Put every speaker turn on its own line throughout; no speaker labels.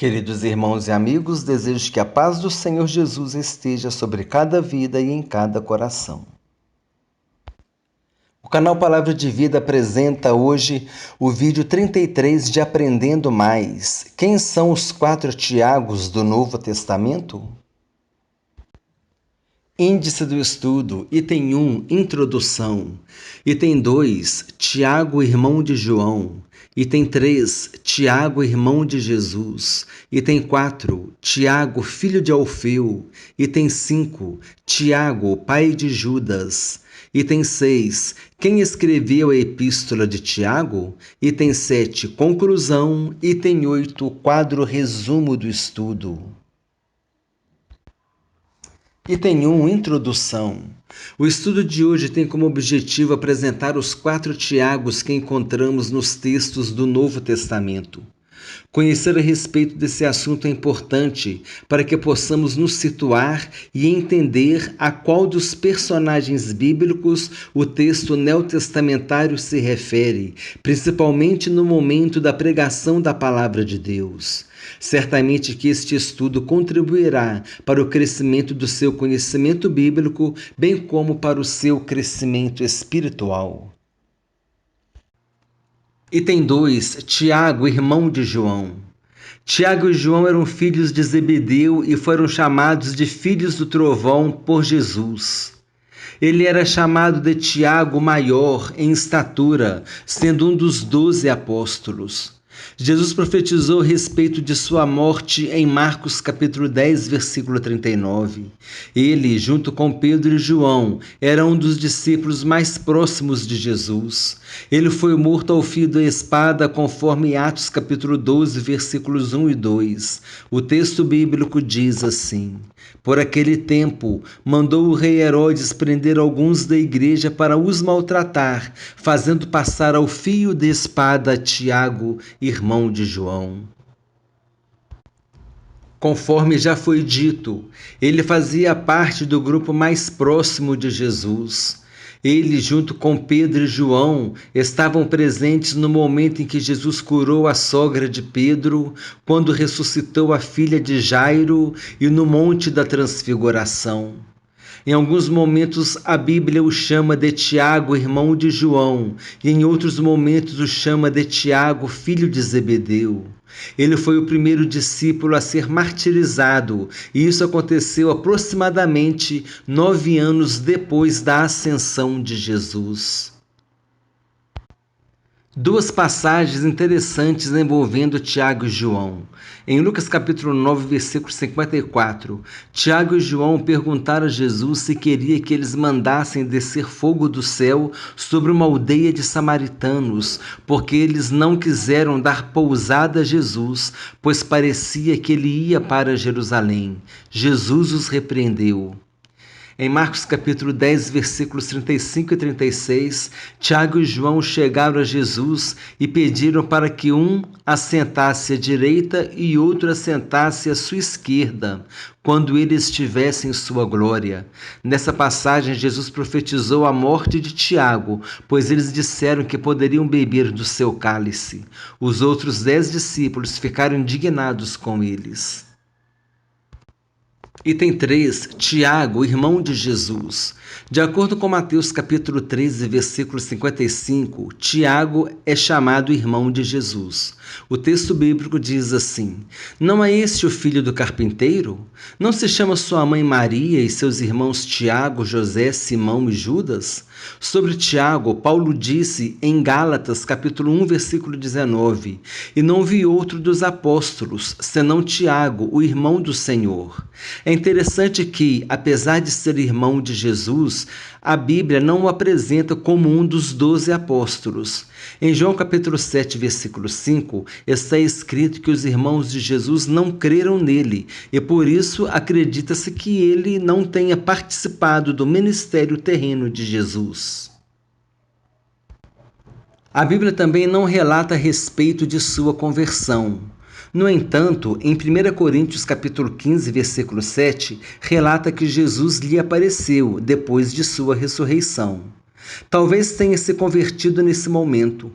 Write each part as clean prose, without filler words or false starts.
Queridos irmãos e amigos, desejo que a paz do Senhor Jesus esteja sobre cada vida e em cada coração. O canal Palavra de Vida apresenta hoje o vídeo 33 de Aprendendo Mais. Quem são os 4 Tiagos do Novo Testamento? Índice do estudo, item 1, Introdução. Item 2, Tiago, irmão de João. Item 3, Tiago, irmão de Jesus. Item 4, Tiago, filho de Alfeu. Item 5, Tiago, pai de Judas. Item 6, quem escreveu a Epístola de Tiago? Item 7, conclusão. Item 8, quadro resumo do estudo. Item 1, Introdução. O estudo de hoje tem como objetivo apresentar os 4 Tiagos que encontramos nos textos do Novo Testamento. Conhecer a respeito desse assunto é importante para que possamos nos situar e entender a qual dos personagens bíblicos o texto neotestamentário se refere, principalmente no momento da pregação da Palavra de Deus. Certamente que este estudo contribuirá para o crescimento do seu conhecimento bíblico, bem como para o seu crescimento espiritual. Item 2, Tiago, irmão de João. Tiago e João eram filhos de Zebedeu e foram chamados de filhos do trovão por Jesus. Ele era chamado de Tiago maior em estatura, sendo um dos 12 apóstolos. Jesus profetizou a respeito de sua morte em Marcos capítulo 10, versículo 39. Ele, junto com Pedro e João, era um dos discípulos mais próximos de Jesus. Ele foi morto ao fio da espada, conforme Atos capítulo 12, versículos 1 e 2. O texto bíblico diz assim: por aquele tempo, mandou o rei Herodes prender alguns da igreja para os maltratar, fazendo passar ao fio de espada Tiago, irmão de João. Conforme já foi dito, ele fazia parte do grupo mais próximo de Jesus. Ele, junto com Pedro e João, estavam presentes no momento em que Jesus curou a sogra de Pedro, quando ressuscitou a filha de Jairo e no Monte da Transfiguração. Em alguns momentos a Bíblia o chama de Tiago, irmão de João, e em outros momentos o chama de Tiago, filho de Zebedeu. Ele foi o primeiro discípulo a ser martirizado, e isso aconteceu aproximadamente 9 anos depois da ascensão de Jesus. 2 passagens interessantes envolvendo Tiago e João. Em Lucas capítulo 9, versículo 54, Tiago e João perguntaram a Jesus se queria que eles mandassem descer fogo do céu sobre uma aldeia de samaritanos, porque eles não quiseram dar pousada a Jesus, pois parecia que ele ia para Jerusalém. Jesus os repreendeu. Em Marcos capítulo 10, versículos 35 e 36, Tiago e João chegaram a Jesus e pediram para que um assentasse à direita e outro assentasse à sua esquerda, quando ele estivesse em sua glória. Nessa passagem, Jesus profetizou a morte de Tiago, pois eles disseram que poderiam beber do seu cálice. Os outros 10 discípulos ficaram indignados com eles. Item 3, Tiago, irmão de Jesus. De acordo com Mateus capítulo 13, versículo 55, Tiago é chamado irmão de Jesus. O texto bíblico diz assim: não é este o filho do carpinteiro? Não se chama sua mãe Maria e seus irmãos Tiago, José, Simão e Judas? Sobre Tiago, Paulo disse em Gálatas capítulo 1, versículo 19: e não vi outro dos apóstolos, senão Tiago, o irmão do Senhor. É interessante que, apesar de ser irmão de Jesus, a Bíblia não o apresenta como um dos 12 apóstolos. Em João capítulo 7, versículo 5, está escrito que os irmãos de Jesus não creram nele, e por isso acredita-se que ele não tenha participado do ministério terreno de Jesus. A Bíblia também não relata a respeito de sua conversão. No entanto, em 1 Coríntios capítulo 15, versículo 7, relata que Jesus lhe apareceu depois de sua ressurreição. Talvez tenha se convertido nesse momento.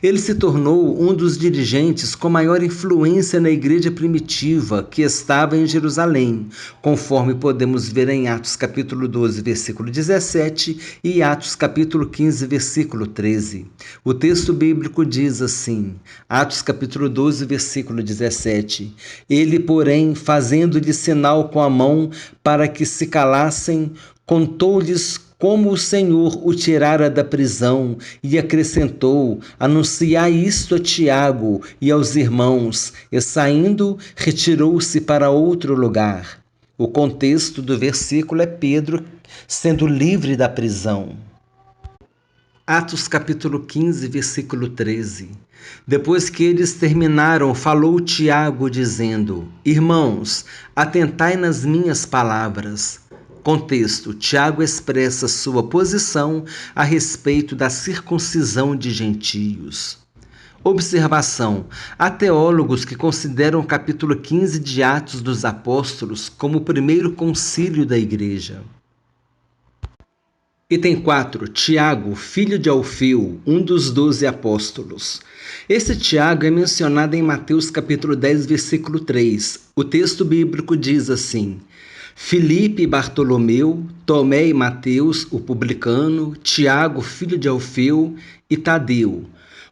Ele se tornou um dos dirigentes com maior influência na igreja primitiva que estava em Jerusalém, conforme podemos ver em Atos capítulo 12, versículo 17 e Atos capítulo 15, versículo 13. O texto bíblico diz assim, Atos capítulo 12, versículo 17: Ele, porém, fazendo-lhe sinal com a mão para que se calassem, contou-lhes como o Senhor o tirara da prisão, e acrescentou: anunciai isto a Tiago e aos irmãos, e saindo, retirou-se para outro lugar. O contexto do versículo é Pedro sendo livre da prisão. Atos capítulo 15, versículo 13. Depois que eles terminaram, falou Tiago, dizendo: Irmãos, atentai nas minhas palavras. Contexto: Tiago expressa sua posição a respeito da circuncisão de gentios. Observação: há teólogos que consideram o capítulo 15 de Atos dos Apóstolos como o primeiro concílio da igreja. Item 4. Tiago, filho de Alfeu, um dos 12 apóstolos. Esse Tiago é mencionado em Mateus capítulo 10, versículo 3. O texto bíblico diz assim: Filipe e Bartolomeu, Tomé e Mateus, o publicano, Tiago, filho de Alfeu, e Tadeu.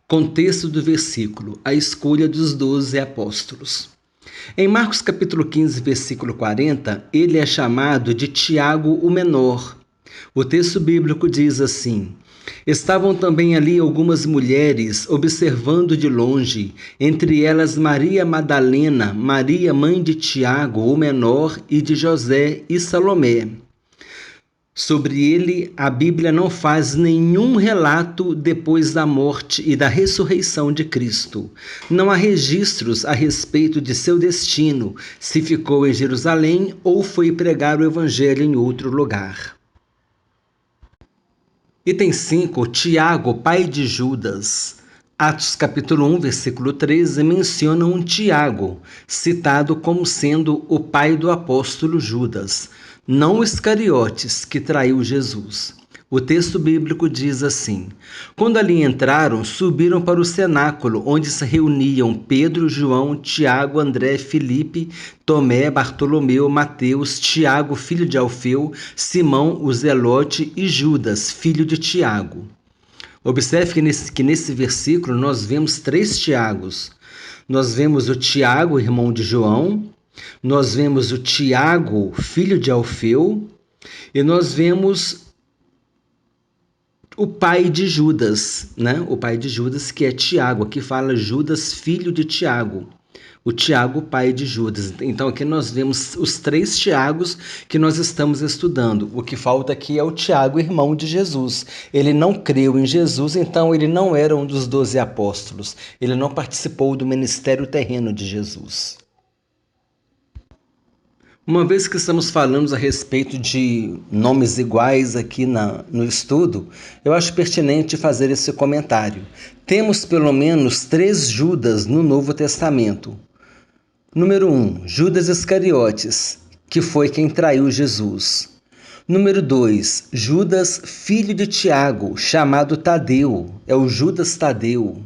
Contexto do versículo: a escolha dos 12 apóstolos. Em Marcos capítulo 15, versículo 40, ele é chamado de Tiago o Menor. O texto bíblico diz assim: Estavam também ali algumas mulheres observando de longe, entre elas Maria Madalena, Maria mãe de Tiago, o menor, e de José e Salomé. Sobre ele, a Bíblia não faz nenhum relato depois da morte e da ressurreição de Cristo. Não há registros a respeito de seu destino, se ficou em Jerusalém ou foi pregar o evangelho em outro lugar. Item 5. Tiago, pai de Judas. Atos capítulo 1, versículo 13, menciona um Tiago, citado como sendo o pai do apóstolo Judas, não Iscariotes, que traiu Jesus. O texto bíblico diz assim: Quando ali entraram, subiram para o cenáculo, onde se reuniam Pedro, João, Tiago, André, Filipe, Tomé, Bartolomeu, Mateus, Tiago, filho de Alfeu, Simão, o Zelote e Judas, filho de Tiago. Observe que nesse versículo nós vemos 3 Tiagos. Nós vemos o Tiago, irmão de João, nós vemos o Tiago, filho de Alfeu, e nós vemos o pai de Judas, né? O pai de Judas, que é Tiago. Aqui fala Judas, filho de Tiago. O Tiago, pai de Judas. Então aqui nós vemos os 3 Tiagos que nós estamos estudando. O que falta aqui é o Tiago, irmão de Jesus. Ele não creu em Jesus, então ele não era um dos 12 apóstolos. Ele não participou do ministério terreno de Jesus. Uma vez que estamos falando a respeito de nomes iguais aqui no estudo, eu acho pertinente fazer esse comentário. Temos pelo menos 3 Judas no Novo Testamento. Número 1, Judas Iscariotes, que foi quem traiu Jesus. Número 2, Judas, filho de Tiago, chamado Tadeu, é o Judas Tadeu.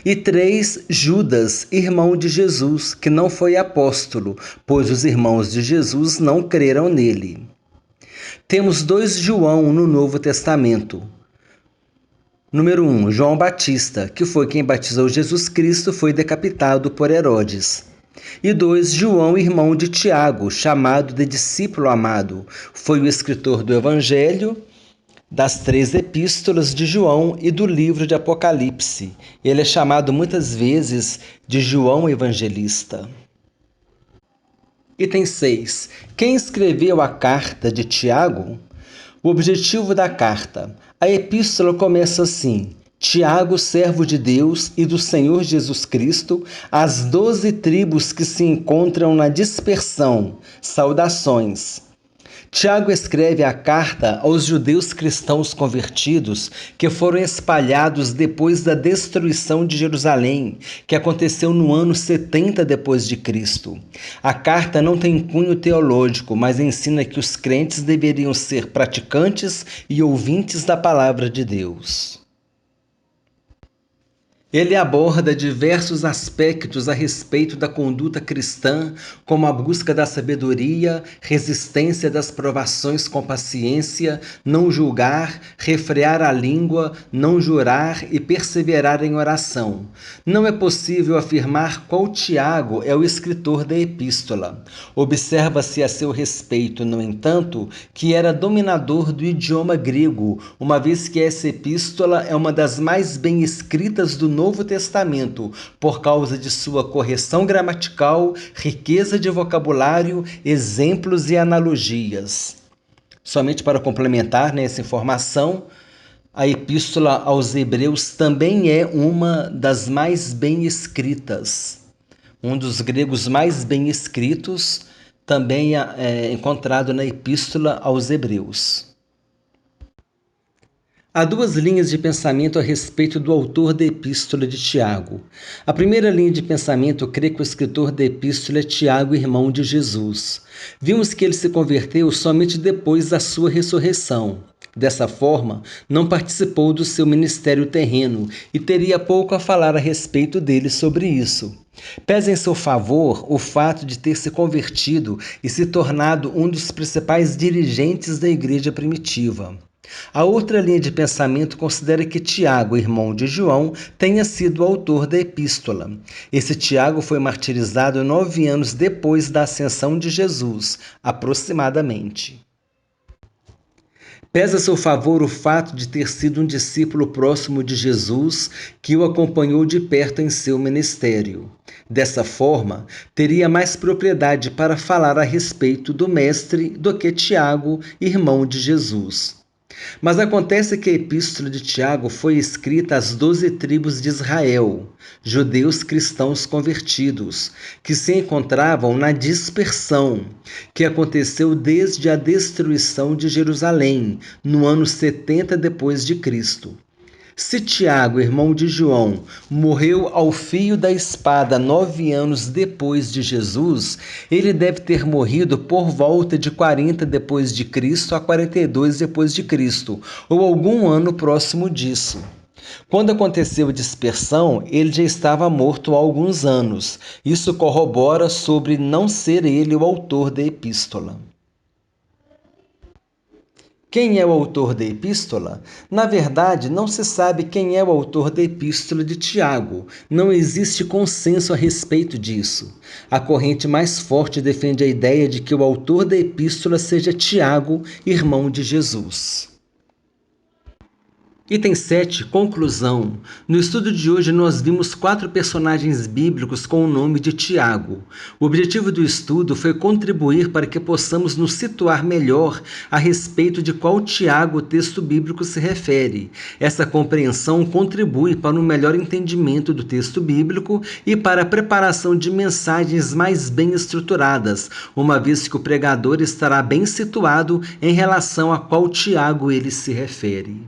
E 3, Judas, irmão de Jesus, que não foi apóstolo, pois os irmãos de Jesus não creram nele. Temos 2 João no Novo Testamento. Número 1, João Batista, que foi quem batizou Jesus Cristo, foi decapitado por Herodes. E 2, João, irmão de Tiago, chamado de discípulo amado, foi o escritor do Evangelho, das 3 epístolas de João e do livro de Apocalipse. Ele é chamado muitas vezes de João Evangelista. Item 6. Quem escreveu a carta de Tiago? O objetivo da carta. A epístola começa assim: Tiago, servo de Deus e do Senhor Jesus Cristo, às 12 tribos que se encontram na dispersão. Saudações. Tiago escreve a carta aos judeus cristãos convertidos que foram espalhados depois da destruição de Jerusalém, que aconteceu no ano 70 depois de Cristo. A carta não tem cunho teológico, mas ensina que os crentes deveriam ser praticantes e ouvintes da palavra de Deus. Ele aborda diversos aspectos a respeito da conduta cristã, como a busca da sabedoria, resistência das provações com paciência, não julgar, refrear a língua, não jurar e perseverar em oração. Não é possível afirmar qual Tiago é o escritor da epístola. Observa-se a seu respeito, no entanto, que era dominador do idioma grego, uma vez que essa epístola é uma das mais bem escritas do Novo Testamento, por causa de sua correção gramatical, riqueza de vocabulário, exemplos e analogias. Somente para complementar essa informação, a Epístola aos Hebreus também é uma das mais bem escritas. Um dos gregos mais bem escritos também é encontrado na Epístola aos Hebreus. Há duas linhas de pensamento a respeito do autor da Epístola de Tiago. A primeira linha de pensamento crê que o escritor da Epístola é Tiago, irmão de Jesus. Vimos que ele se converteu somente depois da sua ressurreição. Dessa forma, não participou do seu ministério terreno e teria pouco a falar a respeito dele sobre isso. Pesa em seu favor o fato de ter se convertido e se tornado um dos principais dirigentes da igreja primitiva. A outra linha de pensamento considera que Tiago, irmão de João, tenha sido o autor da epístola. Esse Tiago foi martirizado 9 anos depois da ascensão de Jesus, aproximadamente. Pesa a seu favor o fato de ter sido um discípulo próximo de Jesus que o acompanhou de perto em seu ministério. Dessa forma, teria mais propriedade para falar a respeito do Mestre do que Tiago, irmão de Jesus. Mas acontece que a epístola de Tiago foi escrita às 12 tribos de Israel, judeus cristãos convertidos, que se encontravam na dispersão, que aconteceu desde a destruição de Jerusalém, no ano 70 depois de Cristo. Se Tiago, irmão de João, morreu ao fio da espada 9 anos depois de Jesus, ele deve ter morrido por volta de 40 depois de Cristo a 42 depois de Cristo, ou algum ano próximo disso. Quando aconteceu a dispersão, ele já estava morto há alguns anos. Isso corrobora sobre não ser ele o autor da epístola. Quem é o autor da epístola? Na verdade, não se sabe quem é o autor da epístola de Tiago. Não existe consenso a respeito disso. A corrente mais forte defende a ideia de que o autor da epístola seja Tiago, irmão de Jesus. Item 7. Conclusão. No estudo de hoje nós vimos 4 personagens bíblicos com o nome de Tiago. O objetivo do estudo foi contribuir para que possamos nos situar melhor a respeito de qual Tiago o texto bíblico se refere. Essa compreensão contribui para um melhor entendimento do texto bíblico e para a preparação de mensagens mais bem estruturadas, uma vez que o pregador estará bem situado em relação a qual Tiago ele se refere.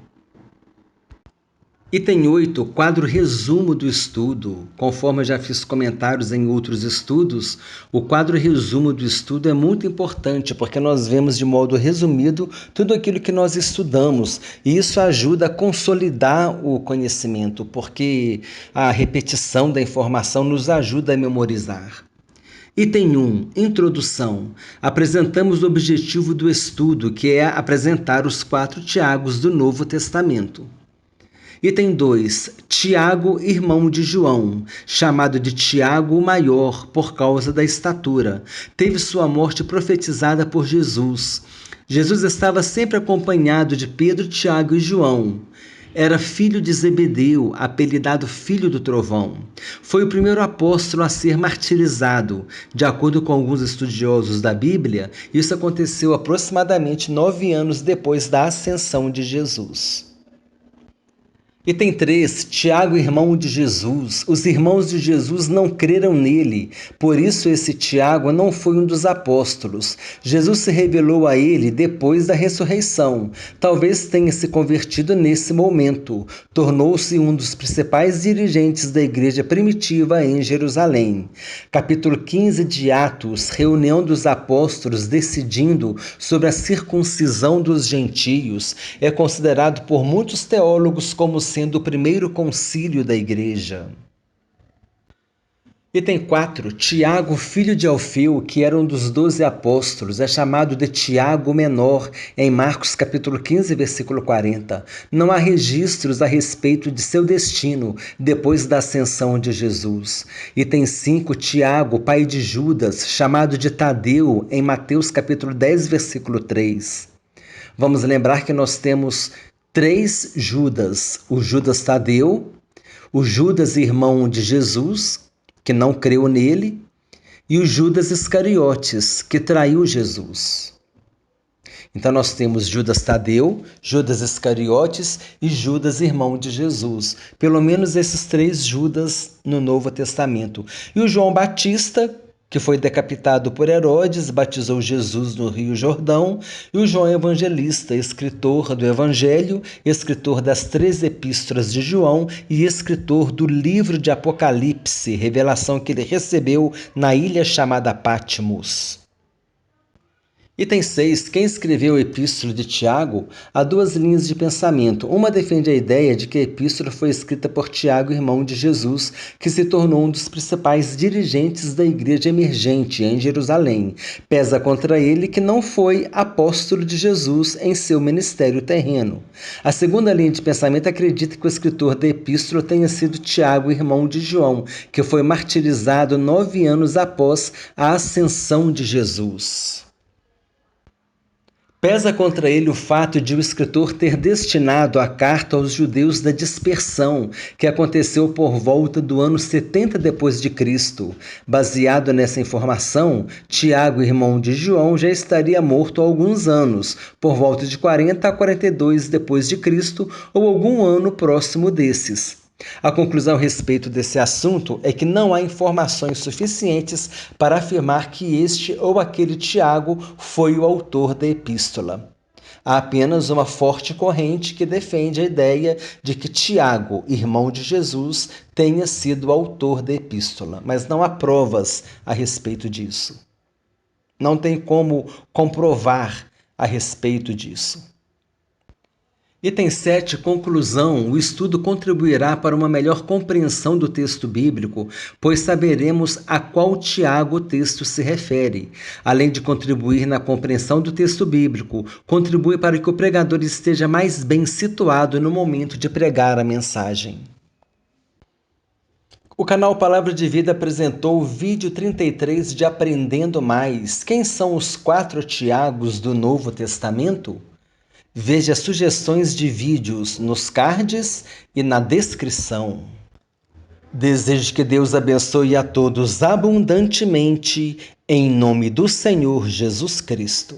Item 8, quadro resumo do estudo. Conforme eu já fiz comentários em outros estudos, o quadro resumo do estudo é muito importante porque nós vemos de modo resumido tudo aquilo que nós estudamos e isso ajuda a consolidar o conhecimento, porque a repetição da informação nos ajuda a memorizar. Item 1. Introdução. Apresentamos o objetivo do estudo, que é apresentar os 4 Tiagos do Novo Testamento. Item 2. Tiago, irmão de João, chamado de Tiago o Maior por causa da estatura. Teve sua morte profetizada por Jesus. Jesus estava sempre acompanhado de Pedro, Tiago e João. Era filho de Zebedeu, apelidado Filho do Trovão. Foi o primeiro apóstolo a ser martirizado. De acordo com alguns estudiosos da Bíblia, isso aconteceu aproximadamente 9 anos depois da ascensão de Jesus. Item 3, Tiago, irmão de Jesus. Os irmãos de Jesus não creram nele, por isso esse Tiago não foi um dos apóstolos. Jesus se revelou a ele depois da ressurreição. Talvez tenha se convertido nesse momento. Tornou-se um dos principais dirigentes da igreja primitiva em Jerusalém. Capítulo 15 de Atos, reunião dos apóstolos decidindo sobre a circuncisão dos gentios, é considerado por muitos teólogos como sendo o primeiro concílio da igreja. Item 4. Tiago, filho de Alfeu, que era um dos 12 apóstolos, é chamado de Tiago Menor em Marcos capítulo 15, versículo 40. Não há registros a respeito de seu destino depois da ascensão de Jesus. Item 5. Tiago, pai de Judas, chamado de Tadeu em Mateus capítulo 10, versículo 3. Vamos lembrar que nós temos 3 Judas: o Judas Tadeu, o Judas irmão de Jesus, que não creu nele, e o Judas Iscariotes, que traiu Jesus. Então nós temos Judas Tadeu, Judas Iscariotes e Judas irmão de Jesus. Pelo menos esses 3 Judas no Novo Testamento. E o João Batista, que foi decapitado por Herodes, batizou Jesus no Rio Jordão, e o João Evangelista, escritor do Evangelho, escritor das 3 epístolas de João e escritor do livro de Apocalipse, revelação que ele recebeu na ilha chamada Patmos. Item 6. Quem escreveu a Epístola de Tiago? Há 2 linhas de pensamento. Uma defende a ideia de que a epístola foi escrita por Tiago, irmão de Jesus, que se tornou um dos principais dirigentes da igreja emergente em Jerusalém. Pesa contra ele que não foi apóstolo de Jesus em seu ministério terreno. A segunda linha de pensamento acredita que o escritor da epístola tenha sido Tiago, irmão de João, que foi martirizado 9 anos após a ascensão de Jesus. Pesa contra ele o fato de o escritor ter destinado a carta aos judeus da dispersão, que aconteceu por volta do ano 70 depois de Cristo. Baseado nessa informação, Tiago, irmão de João, já estaria morto há alguns anos, por volta de 40 a 42 depois de Cristo, ou algum ano próximo desses. A conclusão a respeito desse assunto é que não há informações suficientes para afirmar que este ou aquele Tiago foi o autor da epístola. Há apenas uma forte corrente que defende a ideia de que Tiago, irmão de Jesus, tenha sido o autor da epístola, mas não há provas a respeito disso. Não tem como comprovar a respeito disso. Item 7. Conclusão. O estudo contribuirá para uma melhor compreensão do texto bíblico, pois saberemos a qual Tiago o texto se refere. Além de contribuir na compreensão do texto bíblico, contribui para que o pregador esteja mais bem situado no momento de pregar a mensagem. O canal Palavra de Vida apresentou o vídeo 33 de Aprendendo Mais. Quem são os 4 Tiagos do Novo Testamento? Veja sugestões de vídeos nos cards e na descrição. Desejo que Deus abençoe a todos abundantemente, em nome do Senhor Jesus Cristo.